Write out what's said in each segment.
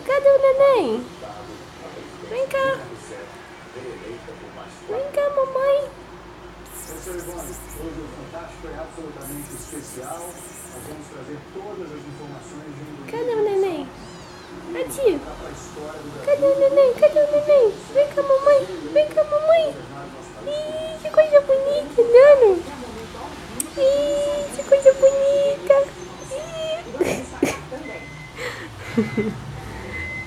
Cadê o neném? Vem cá. Vem cá, mamãe. Professor Ivone, hoje o Fantástico é absolutamente especial. Nós vamos trazer todas as informações de um Cadê o neném? Aqui. Cadê o neném? Cadê o neném? Vem cá, mamãe. Vem cá, mamãe. Ih, que coisa bonita, Dano. Ih, que coisa bonita. Ih.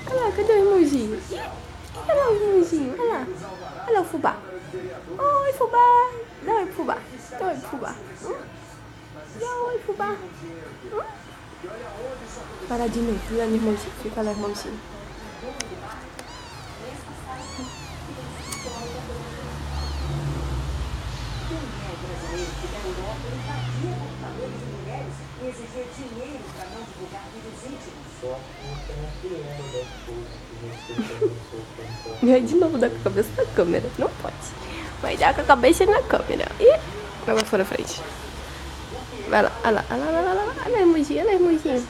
Olha lá, cadê o irmãozinho? Olha lá o irmãozinho, olha lá. Olha lá o fubá. Oi, fubá. Dá oi pro fubá. Dá oi pro fubá. Dá oi, fubá. Paradinho, olha no irmãozinho. Fica lá, irmãozinho. Vai de novo dar com a cabeça na câmera. Não pode. Vai dar com a cabeça na câmera. Ih, vai fora da frente. Vai lá, olha lá, olha lá, olha lá. Olha a irmãzinha, olha a irmãzinha.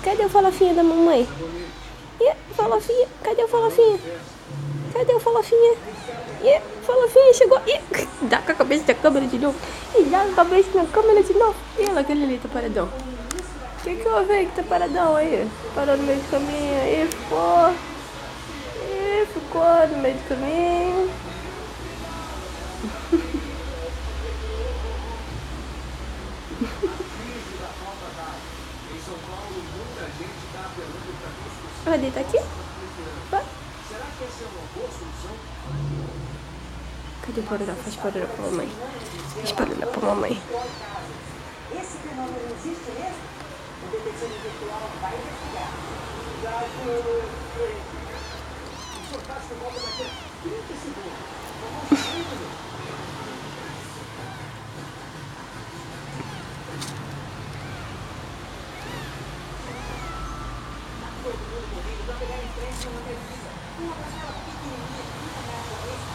Cadê o falafinha da mamãe? Ih, falafinha. Cadê o falafinha? Cadê o falafinha? Ih, falafinha chegou. Ih, dá com a cabeça na câmera de novo. Ih, dá com a cabeça na câmera de novo. E ela, aquele ali tá paradão. O que houve aí que tá paradão aí? Parou no meio do caminho. Aí ficou. Ih, ficou no meio do caminho. Vai deitar aqui? Vai. Cadê o pororó? Faz pororó pra mamãe. Faz pororó pra mamãe. Esse fenômeno existe mesmo? O detetive virtual vai investigar. O Fantástico volta daqui a 30 segundos. Todo mundo correndo pra pegar em frente numa revista. Uma janela pequenininha que fica na cabeça.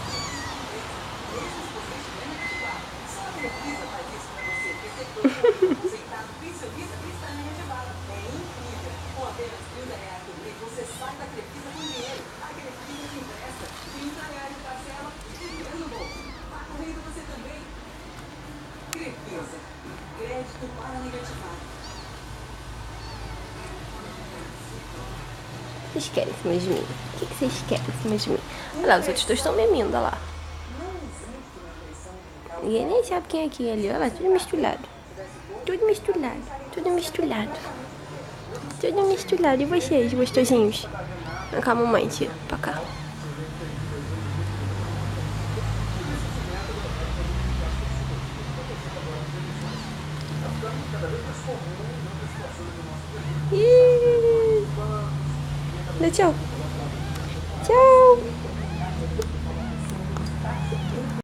Mesmo se você estiver no titular, só a Televisa faz isso pra você. Sentado, visualiza cristalina de bala. É incrível. Com apenas R$30 por mês, você sai da Televisa com dinheiro. A Televisa te empresta. R$30 de parcela e dinheiro no bolso. Tá correndo você também. Crefisa. Crédito para negativado. Vocês querem em cima de mim? O que vocês querem em cima de mim? Olha lá, os outros dois estão memindo, olha lá. Ninguém nem sabe quem é aqui ali, olha lá, tudo misturado. Tudo misturado, tudo misturado. Tudo misturado. E vocês, gostosinhos? Vem cá, mamãe, tira pra cá. Ih, dá tchau.